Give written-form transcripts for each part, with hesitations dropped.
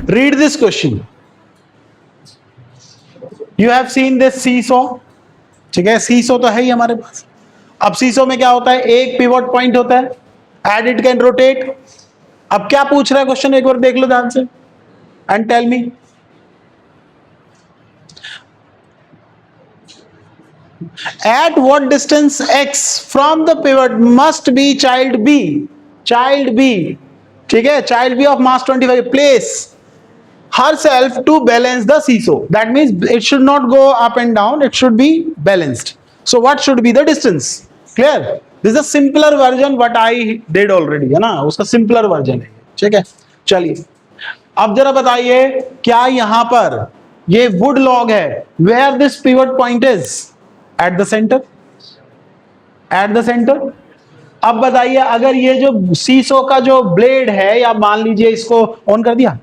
Read this question. You have seen this seesaw. ठीक है, सीसो तो है ही हमारे पास. अब सीसो में क्या होता है, एक पिवट पॉइंट होता है, एंड इट कैन रोटेट. अब क्या पूछ रहा है क्वेश्चन, एक बार देख लो ध्यान से and tell me. At what distance x from the pivot must be child B? Child B, ठीक है, child B of mass 25 place herself to balance the seesaw. That means it should not go up and down, it should be balanced. So what should be the distance? Clear? This is a simpler version what I did already, है ना, उसका simpler version है. ठीक है, चलिए अब जरा बताइए, क्या यहां पर ये wood log है, where this pivot point is? At the center. At the center. अब बताइए, अगर ये जो सीसो का जो ब्लेड है, या मान लीजिए इसको ऑन कर दिया,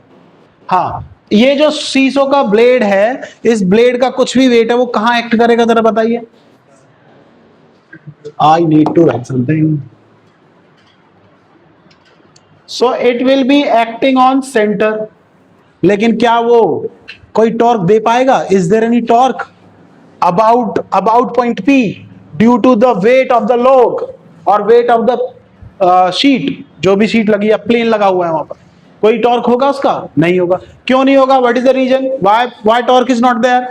हाँ, ये जो सीसो का ब्लेड है, इस ब्लेड का कुछ भी वेट है वो कहां एक्ट करेगा, जरा बताइए. I need to write something. So it will be acting on centre. लेकिन क्या वो कोई टॉर्क दे पाएगा? Is there any torque about point P due to the weight of the log or weight of the sheet? जो भी sheet लगी है, प्लेन लगा हुआ है वहां पर, कोई टॉर्क होगा उसका? नहीं होगा. क्यों नहीं होगा? What is the reason? why torque is not there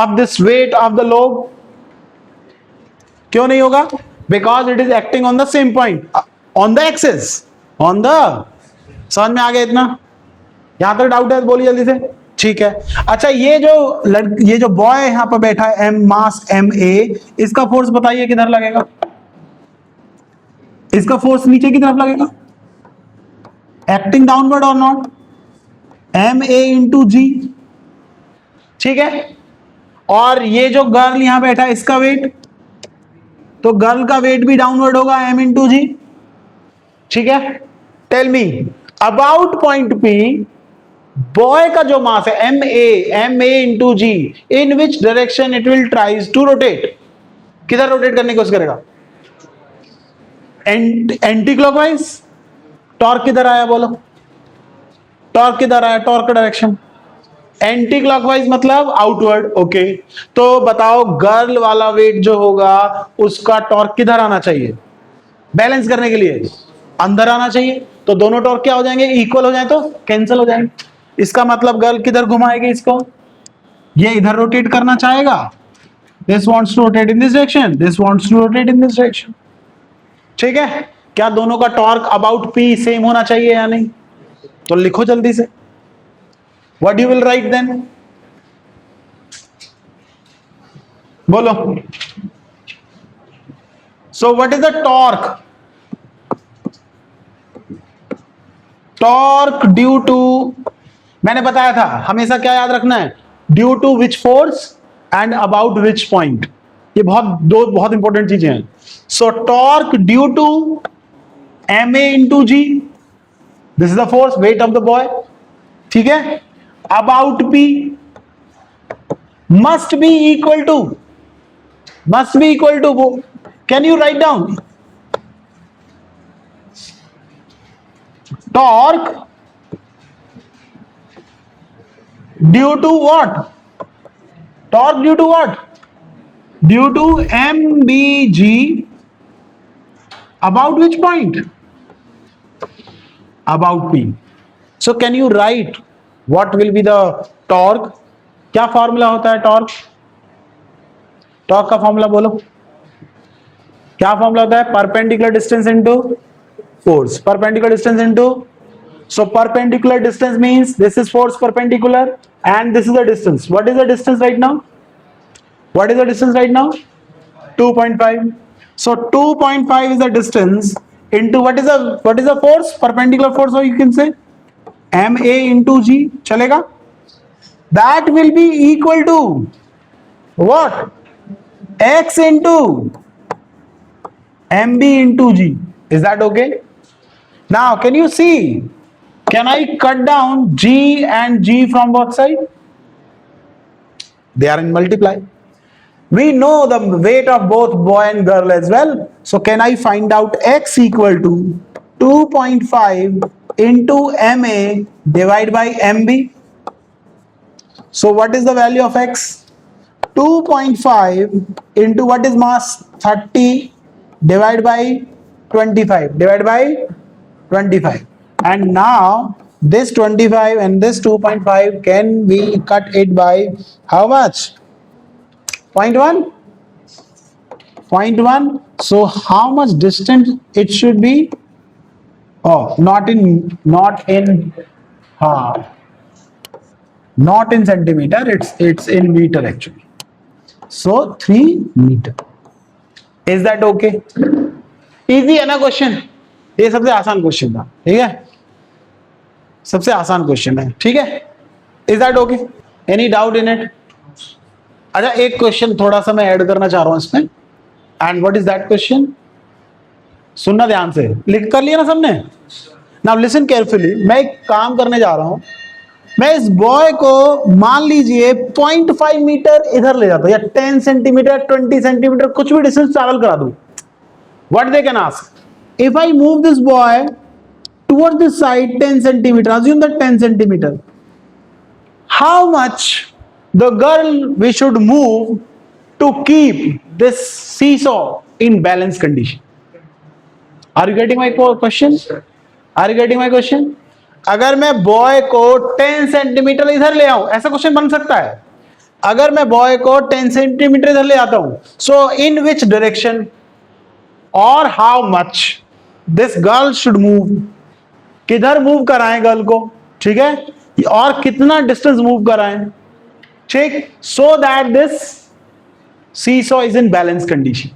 of this weight of the log? क्यों नहीं होगा? because it is acting on the same point, on the axis, on the. समझ में आ गया इतना? यहां तक डाउट है तो बोलिए जल्दी से. ठीक है. अच्छा, ये जो बॉय यहां पर बैठा है, एम मास एम ए, इसका फोर्स बताइए किधर लगेगा? इसका फोर्स नीचे की तरफ लगेगा, एक्टिंग डाउनवर्ड और not? M A into G. ठीक है. और ये जो गर्ल यहां बैठा है, इसका वेट, तो गर्ल का वेट भी डाउनवर्ड होगा, एम इंटू जी. ठीक है. Tell me about point P, boy का जो मास है M A into G, in which direction it will tries to rotate? किधर रोटेट करने की कोशिश करेगा? Anti clockwise. टॉर्क किधर आया बोलो? टॉर्क किधर आया? टॉर्क का डायरेक्शन एंटी क्लॉकवाइज, मतलब आउटवर्ड. ओके, तो बताओ गर्ल वाला वेट जो होगा उसका टॉर्क किधर आना चाहिए? बैलेंस करने के लिए अंदर आना चाहिए. तो दोनों टॉर्क क्या हो जाएंगे? इक्वल हो जाए तो कैंसिल हो जाएंगे. इसका मतलब गर्ल किधर घुमाएगी इसको? ये इधर रोटेट करना चाहेगा. This wants to rotate in this direction, this wants to rotate in this direction. ठीक है. क्या दोनों का टॉर्क अबाउट पी सेम होना चाहिए या नहीं? तो लिखो जल्दी से. What you will write then? बोलो. So what is the torque? Torque due to, मैंने बताया था हमेशा क्या याद रखना है, due to which force and about which point. ये बहुत इंपॉर्टेंट चीजें हैं. So torque due to M A into G, this is the force, weight of the boy. ठीक है. About P must be equal to, can you write down? Torque due to what? Torque due to what? Due to mbg about which point? About p. So can you write what will be the torque? क्या formula होता है torque? Torque का formula बोलो. क्या formula होता है? Perpendicular distance into force. Perpendicular distance into, so perpendicular distance means this is force perpendicular and this is the distance. What is the distance right now? What is the distance right now? 2.5. So 2.5 is the distance into what is the force? Perpendicular force, or you can say ma into g. चलेगा? That will be equal to what? x into mb into g. Is that okay? Now can you see, can I cut down g and g from both sides? They are in multiply. We know the weight of both boy and girl as well. So can I find out x equal to 2.5 into ma divided by mb? So what is the value of x? 2.5 into what is mass? 30 divided by 25 divided by 25. And now this 25 and this 2.5, can we cut it by how much? 0.1? 0.1. So how much distance it should be? Oh, not in centimeter, it's in meter actually. So 3 meter. Is that okay? Easy है ना question? ये सबसे आसान question था, ठीक है? सबसे आसान क्वेश्चन है, ठीक है? Is that okay? Any doubt in it? अच्छा, एक क्वेश्चन थोड़ा सा मैं ऐड करना चाह रहा हूं इसमें. And what is that question? सुनना ध्यान से. लिख कर लिया ना सबने? Now listen carefully. मैं एक काम करने जा रहा हूं. मैं इस बॉय को मान लीजिए 0.5 मीटर इधर ले जाता हूं, या 10 सेंटीमीटर 20 सेंटीमीटर कुछ भी डिस्टेंस ट्रैवल करा दूं. What they can ask? If I move this boy toward this side 10 centimetre, assume that 10 centimetre, how much the girl we should move to keep this seesaw in balanced condition? Are you getting my question? Are you getting my question? अगर मैं boy को 10 centimetre इधर ले आऊं, ऐसा question बन सकता है. अगर मैं बॉय को 10 सेंटीमीटर इधर ले आता हूं, सो इन विच डायरेक्शन और how much this girl should move? किधर मूव कराएं गर्ल को, ठीक है, और कितना डिस्टेंस मूव कराएं, ठीक, so that this seesaw is in balance condition.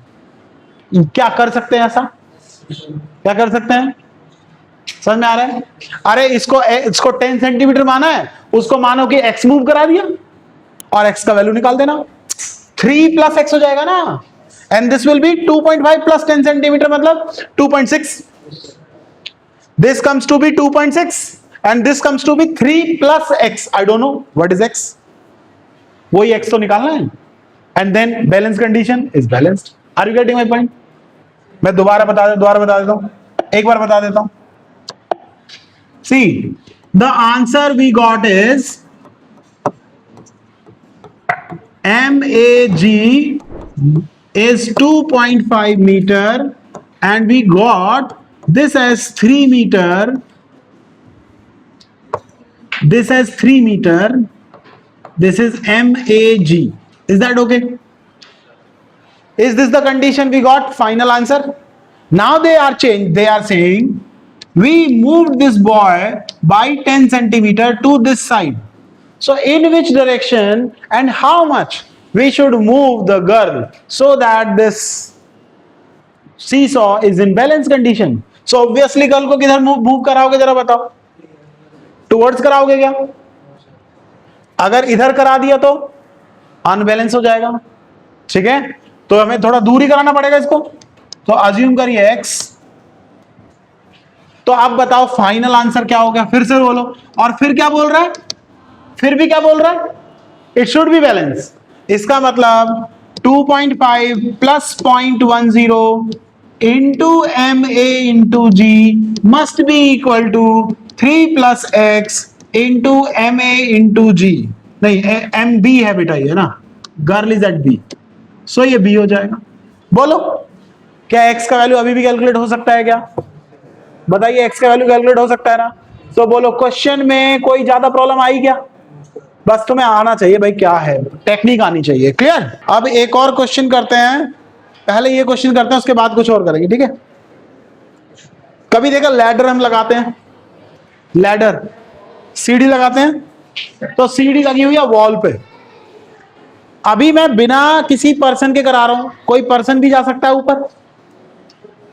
क्या कर सकते हैं ऐसा? क्या कर सकते हैं? समझ में आ रहा है? अरे इसको 10 सेंटीमीटर माना है, उसको मानो कि x मूव करा दिया और x का वैल्यू निकाल देना. 3 प्लस x हो जाएगा ना. And this will be 2.5 plus 10 centimetre मतलब 2.6. This comes to be 2.6 and this comes to be 3 plus x. I don't know what is x. वही x तो निकालना है. And then balance condition is balanced. Are you getting my point? मैं दोबारा बता देता हूं, एक बार बता देता हूं. See, the answer we got is MAG is 2.5 meter and we got this as 3 meter. This as 3 meter. This is MAG. Is that okay? Is this the condition we got? Final answer. Now they are changed. They are saying we moved this boy by 10 centimeter to this side. So in which direction and how much we should move the girl so that this seesaw is in balance condition? So obviously girl को किधर move कराओगे जरा बताओ? Towards कराओगे क्या? अगर इधर करा दिया तो अनबैलेंस हो जाएगा, ठीक है, तो हमें थोड़ा दूर ही कराना पड़ेगा इसको. तो अज्यूम करिए x. तो आप बताओ फाइनल आंसर क्या होगा? फिर से बोलो. और फिर क्या बोल रहा है? फिर भी क्या बोल रहा है? It should be balance. इसका मतलब 2.5 प्लस 0.10 into MA into G must be equal to 3 plus x into MA into G. नहीं, MB है बेटा, ये ना, गर्ल इज एट B. सो ये B हो जाएगा. बोलो, क्या x का वैल्यू अभी भी कैलकुलेट हो सकता है क्या? बताइए, x का वैल्यू कैलकुलेट हो सकता है ना? तो बोलो, क्वेश्चन में कोई ज्यादा प्रॉब्लम आई क्या? बस तुम्हें आना चाहिए भाई, क्या है, टेक्निक आनी चाहिए. क्लियर? अब एक और क्वेश्चन करते हैं. पहले ये क्वेश्चन करते हैं, उसके बाद कुछ और करेंगे, ठीक है? कभी देखा लैडर हम लगाते हैं, लैडर सीढ़ी लगाते हैं, तो सीढ़ी लगी हुई है वॉल पे. अभी मैं बिना किसी पर्सन के करा रहा हूं, कोई पर्सन भी जा सकता है ऊपर,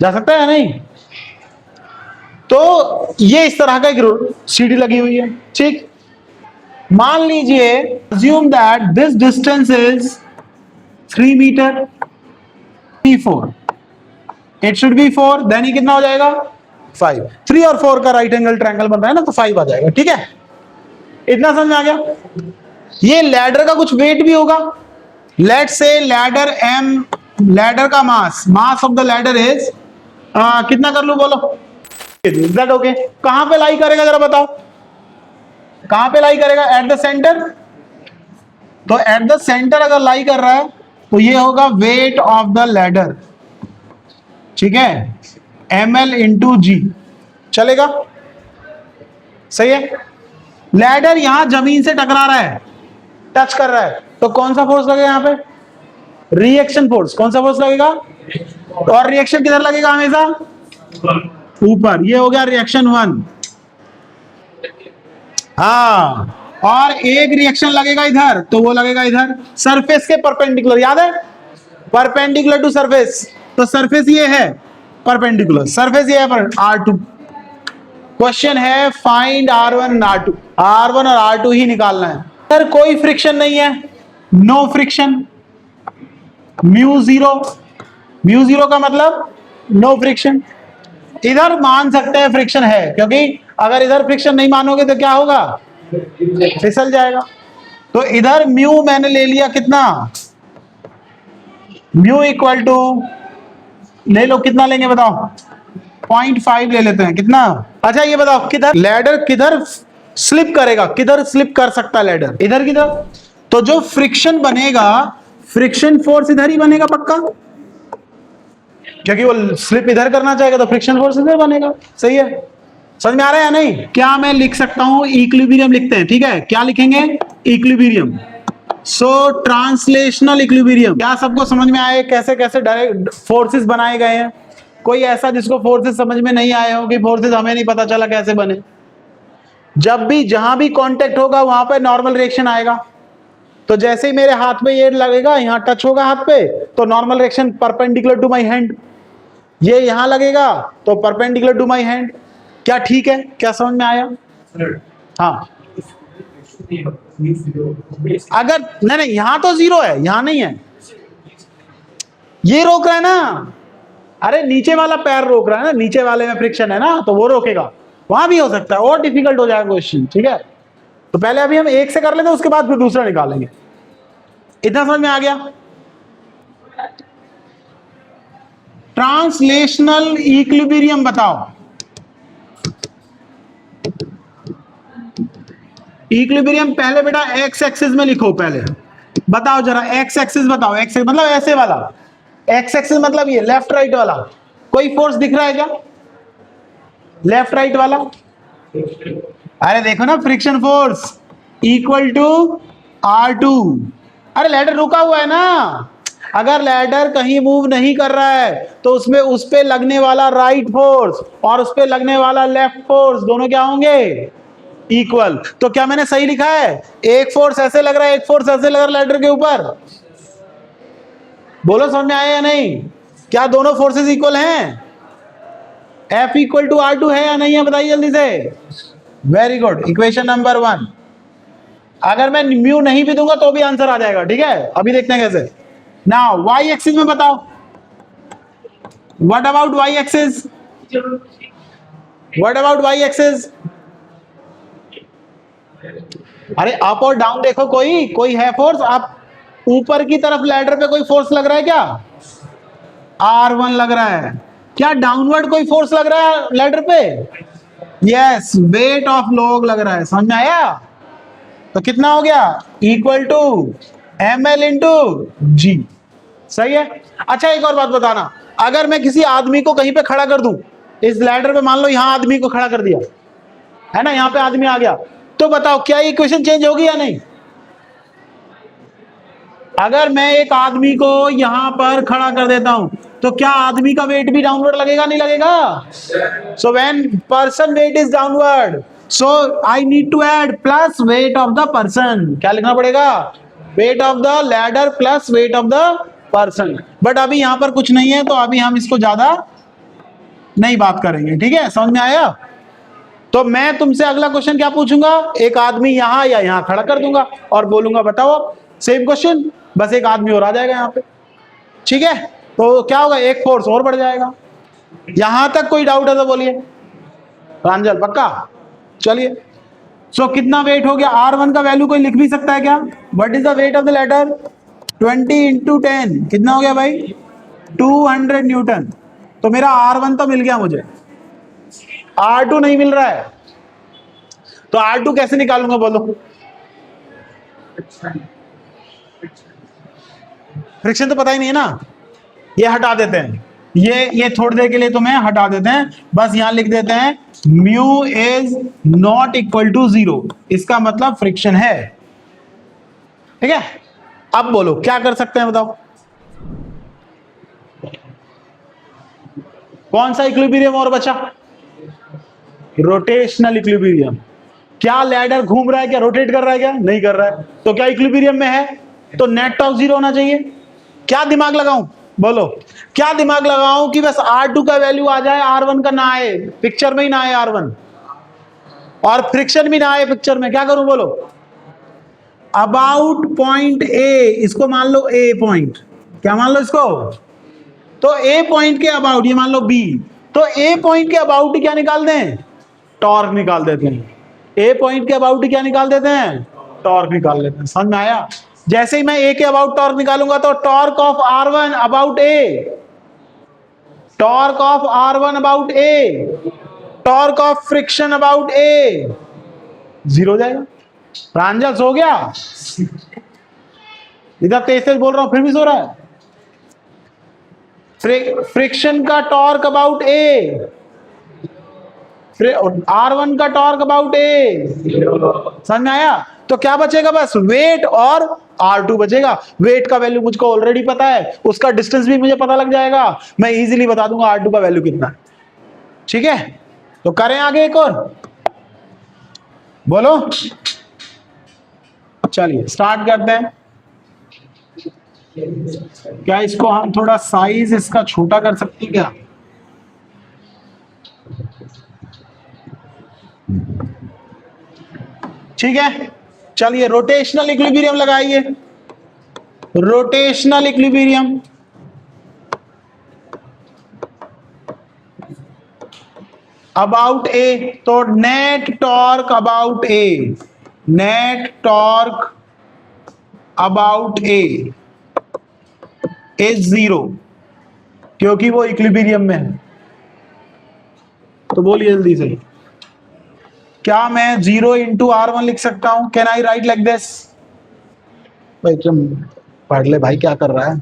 जा सकता है नहीं? तो ये इस तरह का एक सीढ़ी लगी हुई है, ठीक. मान लीजिए, assume that this distance is 3 metre, 4. It should be 4. then ये कितना हो जाएगा? 5. 3 और 4 का राइट एंगल ट्रायंगल बन रहा है ना, तो 5 आ जाएगा, ठीक है. इतना समझ में आ गया? ये लैडर का कुछ वेट भी होगा. लेट से लैडर M, लैडर का mass of the ladder is कितना कर लूं बोलो? Is that okay? कहां पे लाई करेगा जरा बताओ? कहां पे लाई करेगा? At the centre. तो एट द सेंटर अगर लाई कर रहा है तो ये होगा वेट ऑफ द लैडर, ठीक है, ml इंटू जी, चलेगा, सही है। लैडर यहां जमीन से टकरा रहा है, टच कर रहा है, तो कौन सा फोर्स लगेगा यहां पे? Reaction force. कौन सा फोर्स लगेगा? और रिएक्शन किधर लगेगा? हमेशा ऊपर। ये हो गया रिएक्शन 1। हाँ, और एक रिएक्शन लगेगा इधर, तो वो लगेगा इधर सरफेस के परपेंडिकुलर, याद है, परपेंडिकुलर टू सरफेस। तो सरफेस ये है, परपेंडिकुलर सरफेस ये है पर R2। क्वेश्चन है find R1 and R2। R1 और R2 ही निकालना है। अगर कोई फ्रिक्शन नहीं है, no friction, mu zero. Mu zero का मतलब नो फ्रिक्शन। इधर मान सकते हैं फ्रिक्शन है, क्योंकि अगर इधर फ्रिक्शन नहीं मानोगे तो क्या होगा? फिसल जाएगा। तो इधर म्यू मैंने ले लिया कितना? म्यू इक्वल टू, ले लो, कितना लेंगे बताओ? 0.5 ले लेते हैं। कितना? अच्छा ये बताओ, किधर लैडर किधर स्लिप करेगा? किधर स्लिप कर सकता है लैडर? इधर किधर? तो जो फ्रिक्शन बनेगा, फ्रिक्शन फोर्स इधर ही बनेगा पक्का, क्योंकि वो स्लिप इधर करना चाहेगा तो फ्रिक्शन फोर्स इधर बनेगा। सही है, समझ में आ रहा है या नहीं? क्या मैं लिख सकता हूं? इक्विलिब्रियम लिखते हैं, ठीक है। क्या लिखेंगे? इक्विलिब्रियम। सो ट्रांसलेशनल इक्विलिब्रियम। क्या सबको समझ में आए कैसे कैसे डायरेक्ट फोर्सेस बनाए गए हैं? कोई ऐसा जिसको फोर्सेस समझ में नहीं आए हो कि फोर्सेस हमें नहीं पता चला कैसे बने? जब भी जहां भी कांटेक्ट होगा वहां पर नॉर्मल रिएक्शन आएगा। तो जैसे ही मेरे हाथ में ये लगेगा, यहां टच होगा हाथ पे, तो normal reaction perpendicular to my hand. ये यहां लगेगा तो परपेंडिकुलर टू माय हैंड। क्या ठीक है? क्या समझ में आया? हाँ, अगर नहीं नहीं यहां तो जीरो है, यहां नहीं है, ये रोक रहा है ना। अरे नीचे वाला पैर रोक रहा है ना, नीचे वाले में फ्रिक्शन है ना, तो वो रोकेगा। वहां भी हो सकता है, और डिफिकल्ट हो जाएगा क्वेश्चन, ठीक है। तो पहले अभी हम एक से कर लेते हैं, उसके बाद फिर दूसरा निकालेंगे। इतना समझ में आ गया? ट्रांसलेशनल इक्विलिब्रियम बताओ। इक्विलिब्रियम पहले बेटा एक्स एक्सिस में लिखो। पहले बताओ जरा, एक्स एक्सिस बताओ। एक्स मतलब ऐसे वाला, एक्स एक्सिस मतलब ये लेफ्ट राइट वाला। कोई फोर्स दिख रहा है क्या लेफ्ट राइट वाला? अरे देखो ना, friction force equal to R2। अरे लैडर रुका हुआ है ना। अगर लैडर कहीं मूव नहीं कर रहा है तो उसमें उस पे लगने वाला राइट फोर्स और उस पे लगने वाला लेफ्ट फोर्स दोनों क्या होंगे? इक्वल। तो क्या मैंने सही लिखा है? एक फोर्स ऐसे लग रहा है, एक फोर्स ऐसे लग रहा है लैडर के ऊपर। बोलो समझ में आया या नहीं? क्या दोनों फोर्सेस इक्वल हैं? F इक्वल टू R2 है या नहीं है? बताइए जल्दी से। Very good, equation number 1। अगर मैं म्यू नहीं भी दूंगा तो भी आंसर आ जाएगा, ठीक है। अभी देखते हैं कैसे। नाउ वाई एक्सिस में बताओ, what about Y axis? What about Y axis? अरे अप और डाउन देखो, कोई है फोर्स? आप ऊपर की तरफ लैडर पे कोई फोर्स लग रहा है क्या? R1 लग रहा है। क्या डाउनवर्ड कोई फोर्स लग रहा है लैडर पे? यस, वेट ऑफ लोग लग रहा है। समझ में आया? तो कितना हो गया? इक्वल टू ml इंटू जी। सही है। अच्छा एक और बात बताना, अगर मैं किसी आदमी को कहीं पे खड़ा कर दूं, इस लैडर पे मान लो यहां आदमी को खड़ा कर दिया है ना, यहां पे आदमी आ गया, तो बताओ क्या ये इक्वेशन चेंज होगी या नहीं? अगर मैं एक आदमी को यहां पर खड़ा कर देता हूं तो क्या आदमी का वेट भी डाउनवर्ड लगेगा, नहीं लगेगा? So when person weight is downward, so I need to add plus weight of the person. क्या लिखना पड़ेगा? Weight of the ladder plus weight of the person. But अभी यहां पर कुछ नहीं है, तो अभी हम इसको ज्यादा नहीं बात करेंगे, ठीक है। समझ में आया? तो मैं तुमसे अगला क्वेश्चन क्या पूछूंगा? एक आदमी यहां या यहां खड़ा कर दूंगा और बोलूंगा बताओ सेम क्वेश्चन, बस एक आदमी और आ जाएगा यहां पे, ठीक है। तो क्या होगा? एक फोर्स और बढ़ जाएगा। यहां तक कोई डाउट है तो बोलिए। प्रांजल पक्का? चलिए, सो कितना वेट हो गया? R1 का वैल्यू कोई लिख भी सकता है क्या? What is the wait of the ladder? 20 into 10 कितना हो गया भाई? 200 न्यूटन। तो मेरा R1 तो मिल गया मुझे, R2 नहीं मिल रहा है। तो R2 कैसे निकालूंगा बोलो? फ्रिक्शन तो पता ही नहीं है ना, ये हटा देते हैं, ये थोड़ी देर के लिए तुम्हें हटा देते हैं, बस यहां लिख देते हैं mu is not equal to 0, इसका मतलब फ्रिक्शन है। ठीक है, अब बोलो क्या कर सकते हैं, बताओ कौन सा इक्विलिब्रियम और बचा? Rotational equilibrium. क्या लैडर घूम रहा है, क्या रोटेट कर रहा है, क्या नहीं कर रहा है, तो क्या इक्विलिब्रियम में है, तो नेट टॉर्क 0 होना चाहिए। क्या दिमाग लगाऊं, बोलो क्या दिमाग लगाऊं कि बस R2 का वैल्यू आ जाए, R1 का ना आए, पिक्चर में ही ना आए R1, और फ्रिक्शन भी ना आए पिक्चर में, क्या करूं बोलो? अबाउट पॉइंट ए, इसको मान लो ए पॉइंट, क्या मान लो इसको, तो ए पॉइंट के अबाउट, ये मान लो बी, तो ए पॉइंट के अबाउट क्या निकाल दें, टॉर्क निकाल देते हैं। ए पॉइंट के अबाउट क्या निकाल देते हैं, टॉर्क निकाल लेते हैं। समझ में आया? जैसे ही मैं ए के अबाउट टॉर्क निकालूंगा तो torque of R1 about A, torque of R1 about A, torque of friction about A 0 हो जाएगा। प्रांजल सो गया? इधर तेज बोल रहा हूं फिर भी सो रहा है। फ्रिक्शन का टॉर्क अबाउट ए, R1 का टॉर्क अबाउट ए, समझ में आया? तो क्या बचेगा, बस वेट और R2 बचेगा। वेट का वैल्यू मुझको ऑलरेडी पता है, उसका डिस्टेंस भी मुझे पता लग जाएगा, मैं इजीली बता दूंगा R2 का वैल्यू कितना है। ठीक है, तो करें आगे एक और, बोलो चलिए स्टार्ट करते हैं। क्या इसको हम थोड़ा साइज इसका छोटा कर सकते हैं क्या? ठीक है, चलिए रोटेशनल इक्विलिब्रियम लगाइए। रोटेशनल इक्विलिब्रियम, अबाउट ए, तो net torque about A, net torque about A is 0, क्योंकि वो इक्विलिब्रियम में है। तो बोलिए जल्दी से, क्या मैं 0 इंटू R1 लिख सकता हूं? Can I right like this? भाई तुम पढ़ ले भाई, क्या कर रहा है?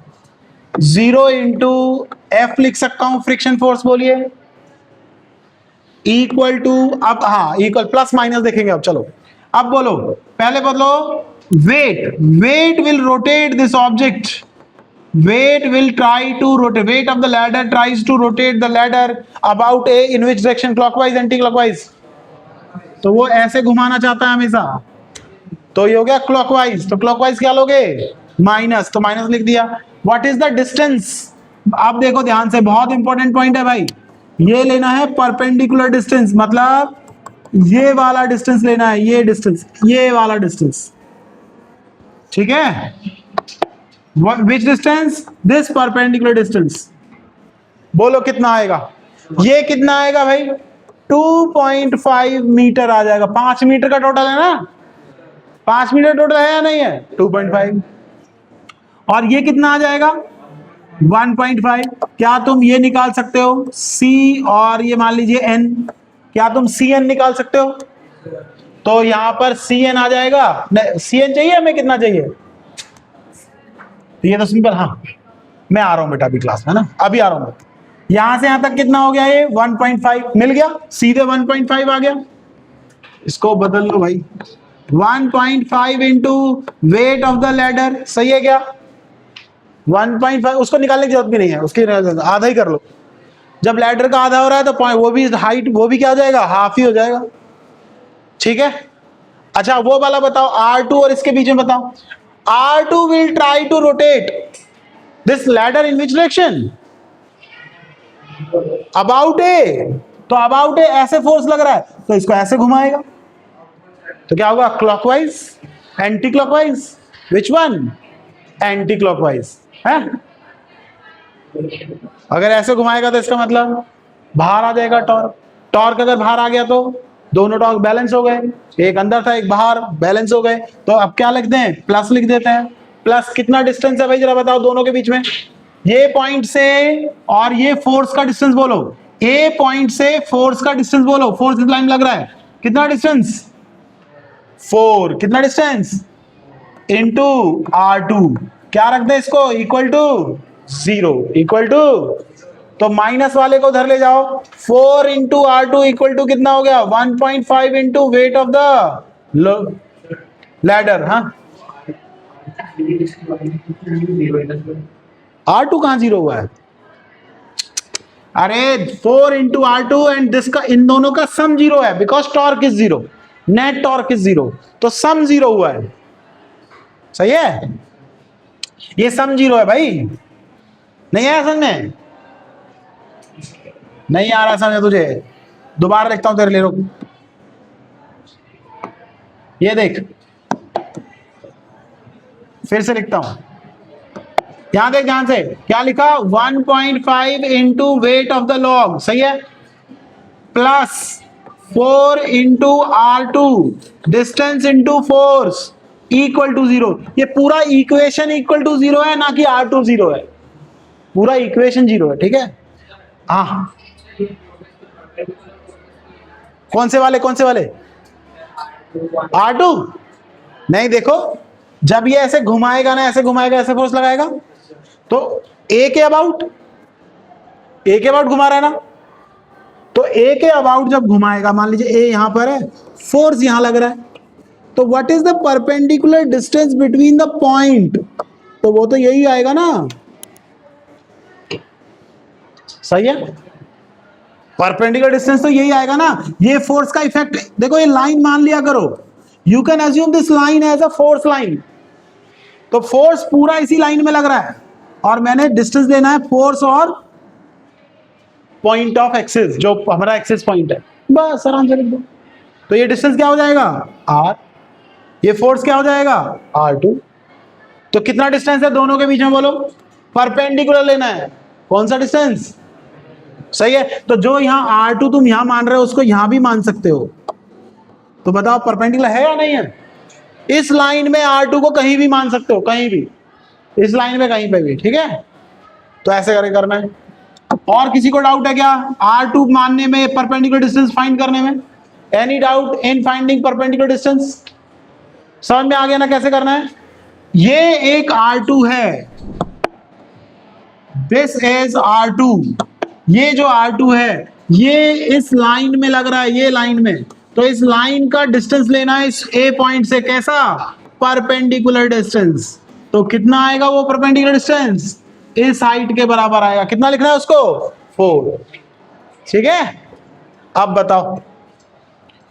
0 इंटू F लिख सकता हूं, फ्रिक्शन फोर्स, बोलिए इक्वल टू, अब हाँ इक्वल प्लस माइनस देखेंगे अब, चलो अब बोलो, पहले बोलो weight, weight will rotate this object, weight will try to rotate, weight of the ladder tries to rotate the ladder about A in which direction, clockwise anti clockwise, तो वो ऐसे घुमाना चाहता है हमेशा, तो ये हो गया क्लॉकवाइज, तो क्लॉकवाइज क्या लोगे, माइनस, तो माइनस लिख दिया। व्हाट इज द डिस्टेंस, आप देखो ध्यान से, बहुत इंपॉर्टेंट पॉइंट है भाई, ये लेना है परपेंडिकुलर डिस्टेंस, मतलब ये वाला डिस्टेंस लेना है, ये डिस्टेंस, ये वाला डिस्टेंस, ठीक है। Which distance? This perpendicular distance. बोलो कितना आएगा, ये कितना आएगा भाई, 2.5 मीटर आ जाएगा। 5 मीटर का टोटल है ना, 5 मीटर टोटल है या नहीं है, 2.5, और ये कितना आ जाएगा 1.5। क्या तुम ये निकाल सकते हो C, और ये मान लीजिए N, क्या तुम CN निकाल सकते हो? तो यहां पर CN आ जाएगा, CN चाहिए हमें, कितना चाहिए, ये तो सिंपल, हाँ मैं आ रहा हूं बेटा अभी क्लास में ना, अभी आ रहा हूं। यहां से यहां तक कितना हो गया, ये 1.5 मिल गया, सीधे 1.5 आ गया। इसको बदल लो भाई, 1.5 into weight of the ladder, सही है क्या? 1.5, उसको निकालने की जरूरत भी नहीं है, उसकी आधा ही कर लो। जब लैडर का आधा हो रहा है तो वो भी हाइट, वो भी क्या हो जाएगा, हाफ ही हो जाएगा। ठीक है, अच्छा वो वाला बताओ, R2 और इसके बीच में बताओ, R2 will try to rotate this ladder in which direction? About A, तो about A ऐसे फोर्स लग रहा है, तो इसको ऐसे घुमाएगा, तो क्या होगा, clockwise, anti clockwise, which one, anti clockwise है। अगर ऐसे घुमाएगा तो इसका मतलब बाहर आ जाएगा टॉर्क, टॉर्क अगर बाहर आ गया तो दोनों टॉर्क बैलेंस हो गए, एक अंदर था एक बाहर, बैलेंस हो गए। तो अब क्या लिखते हैं, प्लस लिख देते हैं। प्लस कितना डिस्टेंस है भाई जरा बताओ दोनों के बीच में, ये पॉइंट से और ये फोर्स का डिस्टेंस बोलो, ए पॉइंट से फोर्स का डिस्टेंस बोलो, फोर्स लाइन लग रहा है, कितना डिस्टेंस, 4, कितना डिस्टेंस, इनटू R2, क्या रख दे इसको, इक्वल टू 0, इक्वल टू, तो माइनस वाले को उधर ले जाओ। 4 into R two equal to कितना हो गया, 1.5 into weight of the ladder. हाँ, आर टू कहां जीरो हुआ है, अरे 4 into R two and this का, इन दोनों का सम जीरो है, because torque is zero, net torque is zero, तो सम जीरो हुआ है। सही है, ये सम जीरो है भाई। नहीं आया समझ में, नहीं आ रहा समझ तुझे, दोबारा लिखता हूं तेरे लिए, रुक। ये देख, फिर से लिखता हूं, यहां देख ध्यान से, क्या लिखा, 1.5 into weight of the log, सही है, plus 4 into R two distance into force equal to 0। ये पूरा इक्वेशन इक्वल टू 0 है, ना कि आर टू 0 है, पूरा इक्वेशन 0 है, ठीक है। हाँ, कौन से वाले, कौन से वाले, आर टू, नहीं देखो, जब ये ऐसे घुमाएगा ना, ऐसे घुमाएगा, ऐसे फोर्स लगाएगा, तो ए के अबाउट, ए के अबाउट घुमा रहा है ना, तो ए के अबाउट जब घुमाएगा, मान लीजिए ए यहां पर है, फोर्स यहां लग रहा है, तो what is the perpendicular distance between the point, तो वो तो यही आएगा ना, सही है, परपेंडिकुलर डिस्टेंस तो यही आएगा ना। ये फोर्स का इफेक्ट, देखो ये लाइन मान लिया करो, you can assume this line as a force line, तो फोर्स पूरा इसी लाइन में लग रहा है, और मैंने डिस्टेंस देना है फोर्स और पॉइंट ऑफ एक्सिस, जो हमारा एक्सिस पॉइंट है, बस आराम से लिख दो। तो ये डिस्टेंस क्या हो जाएगा, आर, ये फोर्स क्या हो जाएगा, R2। तो कितना डिस्टेंस है दोनों के बीच में, बोलो, परपेंडिकुलर लेना है, कौन सा डिस्टेंस, सही है। तो जो यहां R2 तुम यहां मान रहे हो, उसको यहां भी मान सकते हो, तो बताओ परपेंडिकुलर है या नहीं है। इस लाइन में R2 को कहीं भी मान सकते हो, कहीं भी, इस लाइन में कहीं पे भी, ठीक है। तो ऐसे करके करना है। और किसी को डाउट है क्या R2 मानने में, परपेंडिकुलर डिस्टेंस फाइंड करने में, any doubt in finding perpendicular distance, समझ में आ गया ना कैसे करना है। ये एक R2 है, दिस इज R2, ये जो R2 है ये इस लाइन में लग रहा है, ये लाइन में, तो इस लाइन का डिस्टेंस लेना है इस A पॉइंट से, कैसा, परपेंडिकुलर डिस्टेंस। तो कितना आएगा वो परपेंडिकुलर डिस्टेंस, इस हाइट के बराबर आएगा, कितना लिखना है उसको, 4, ठीक है। अब बताओ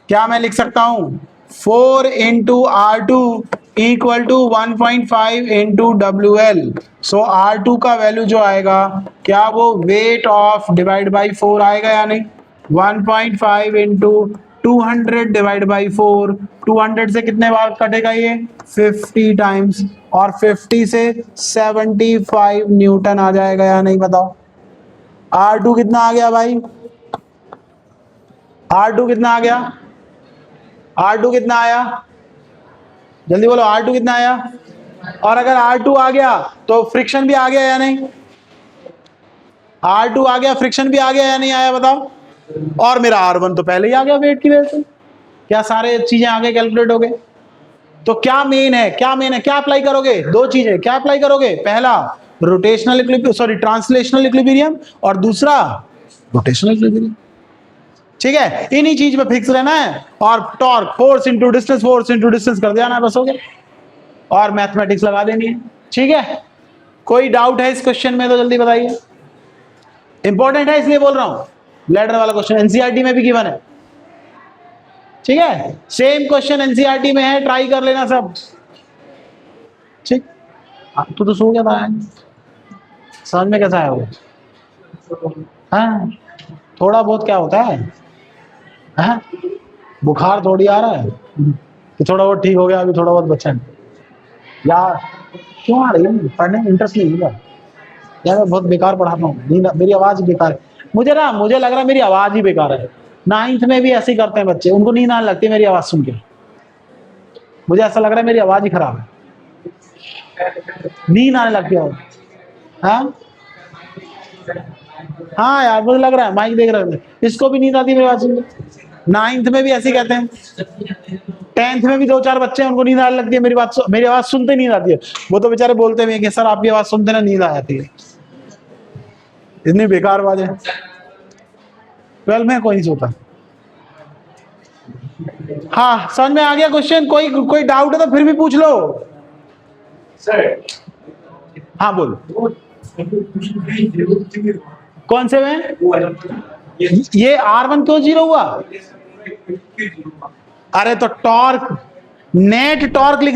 क्या मैं लिख सकता हूं, 4 into R2 equal to 1.5 into WL। So R2 का वैल्यू जो आएगा, क्या वो वेट ऑफ डिवाइड बाई 4 आएगा या नहीं, 1.5 इंटू 200 डिवाइड बाई 4, 200 से कितने बार कटेगा ये, 50 टाइम्स, और 50 से 75 न्यूटन आ जाएगा या नहीं, बताओ। R2 कितना आ गया भाई, R2 कितना आ गया, R2 कितना आया, जल्दी बोलो, R2 कितना आया। और अगर R2 आ गया तो फ्रिक्शन भी आ गया या नहीं, R2 आ गया, फ्रिक्शन भी आ गया या नहीं आया, बताओ। और मेरा R1 तो पहले ही आ गया वेट की वजह से, क्या सारे चीजें आगे कैलकुलेट हो गए। तो क्या मेन है, क्या मेन है, क्या अप्लाई करोगे, दो चीजें, क्या अप्लाई करोगे, पहला rotational equilibrium, sorry translational equilibrium, और दूसरा रोटेशनल इक्विलिब्रियम, ठीक है। इन्हीं चीज पे फिक्स रहना है, और torque force into distance, force into distance कर देना है, बस हो गया, और मैथमेटिक्स लगा देनी है, ठीक है। कोई डाउट है इस क्वेश्चन में तो जल्दी बताइए, इंपॉर्टेंट है इसलिए बोल रहा हूं, लैडर वाला क्वेश्चन एनसीईआरटी में भी गिवन है, ठीक है। सेम क्वेश्चन एनसीईआरटी में है, ट्राई कर लेना सब, ठीक। तो सो गया था, समझ में कैसा है वो, हाँ थोड़ा बहुत क्या होता है, हाँ बुखार थोड़ी आ रहा है कि थोड़ा बहुत ठीक हो गया, अभी थोड़ा बहुत बचा है यार, क्यों आ रही है, पढ़ने में इंटरेस्ट नहीं होगा यार, मैं बहुत बेकार पढ़ाता हूँ, मेरी आवाज बेकार है, मुझे लग रहा है मेरी आवाज ही बेकार है। 9th में भी ऐसे ही करते हैं बच्चे, उनको नींद आने लगती है मेरी आवाज सुन के, मुझे ऐसा लग रहा है मेरी आवाज ही खराब है, नींद आने लगती है। हाँ हाँ यार मुझे लग रहा है, माइक देख रहे हैं, इसको भी नींद आती है मेरी आवाज सुन के, नाइन्थ में भी ऐसे ही कहते हैं, 10th में भी 2-4 बच्चे हैं उनको नींद आने लगती है, मेरी आवाज सुनते नींद आती है, वो तो बेचारे बोलते हैं कि सर आपकी आवाज सुनते ना नींद आ जाती है। इतनी बेकार आवाज है। 12 में कोई नहीं सोता। हाँ समझ में आ गया क्वेश्चन? कोई डाउट है तो फिर भी पूछ लो सर। हाँ बोल। कौन से में? ये R1 क्यों 0 हुआ? अरे तो टॉर्क, नेट टॉर्क लिख